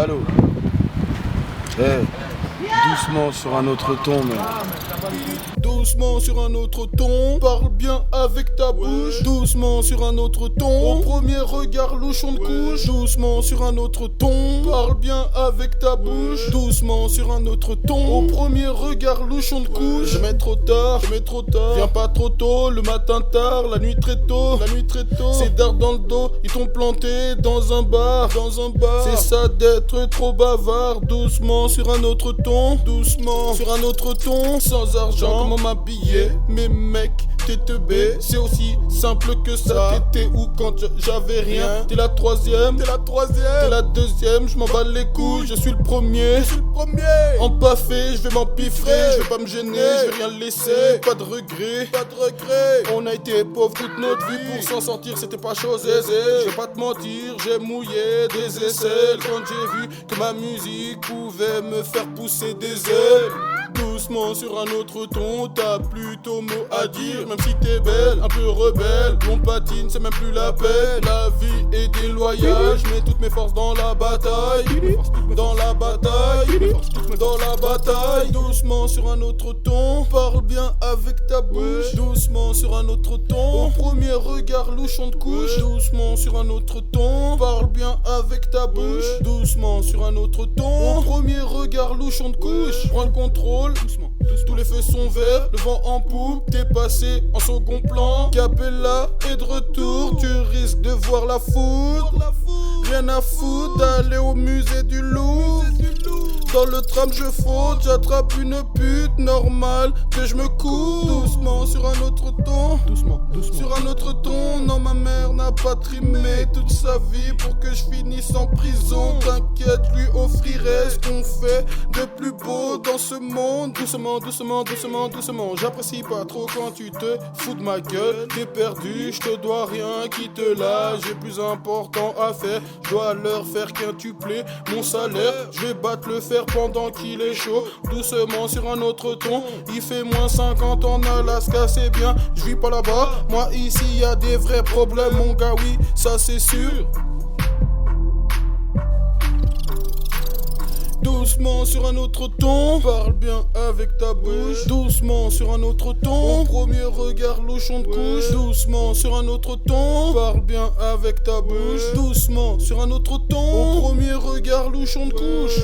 Allô. Doucement sur un autre ton, mec. Doucement sur un autre ton, parle bien avec ta bouche. Doucement sur un autre ton, au premier regard louchon de couche. Doucement sur un autre ton, parle bien avec ta bouche. Doucement sur un autre ton, au premier regard louchon de couche. Je mets trop tard, viens pas trop tôt. Le matin tard, la nuit très tôt, C'est d'art dans le dos, ils t'ont planté dans un bar, C'est ça d'être trop bavard. Doucement sur un autre ton, doucement sur un autre ton. Sans argent, comment m'habiller? Mais mec, t'es teubé, c'est aussi simple que ça. T'étais où quand j'avais rien? T'es la troisième, t'es la deuxième, je m'en bats les couilles, je suis le premier. Empaffé, je vais m'empiffrer, je vais pas me gêner, je vais rien laisser, pas de regret. On a été pauvres toute notre vie, pour s'en sortir c'était pas chose aisée. Je vais pas te mentir, j'ai mouillé des aisselles quand j'ai vu que ma musique pouvait me faire pousser des ailes. Doucement sur un autre ton, t'as plutôt mot à dire. Même si t'es belle, un peu rebelle, on patine, c'est même plus la peine. La vie est déloyale, je mets toutes mes forces dans la bataille. Doucement sur un autre ton, parle bien avec ta bouche. Doucement sur un autre ton, au premier regard louchon de couche. Doucement sur un autre ton, parle bien avec ta bouche. Doucement sur un autre ton, au premier regard louchon de couche. Prends le contrôle, doucement. Tous les feux sont verts, le vent en poupe, t'es passé en second plan. Capella est de retour, tu risques de voir la foudre. Rien à foutre d'aller au musée du Louvre. Dans le tram je faute, j'attrape une pute normale que je me cours. Doucement sur un autre ton, sur un autre ton. Non, ma mère n'a pas trimé toute sa vie pour que je finisse en prison. T'inquiète, lui offrirai ce qu'on fait de plus beau dans ce monde. Doucement, j'apprécie pas trop quand tu te fous de ma gueule. T'es perdu, je te dois rien, quitte là, j'ai plus important à faire. Je dois leur faire quintupler mon salaire, je vais battre le fer pendant qu'il est chaud. Doucement sur un autre ton, il fait moins 50 en Alaska, c'est bien, je vis pas là-bas. Moi ici y a des vrais problèmes mon gars, oui, ça c'est sûr. Doucement sur un autre ton, parle bien avec ta bouche. Doucement sur un autre ton, au premier regard louchon de couche. Doucement sur un autre ton, parle bien avec ta bouche. Doucement sur un autre ton, au premier regard louchon de couche.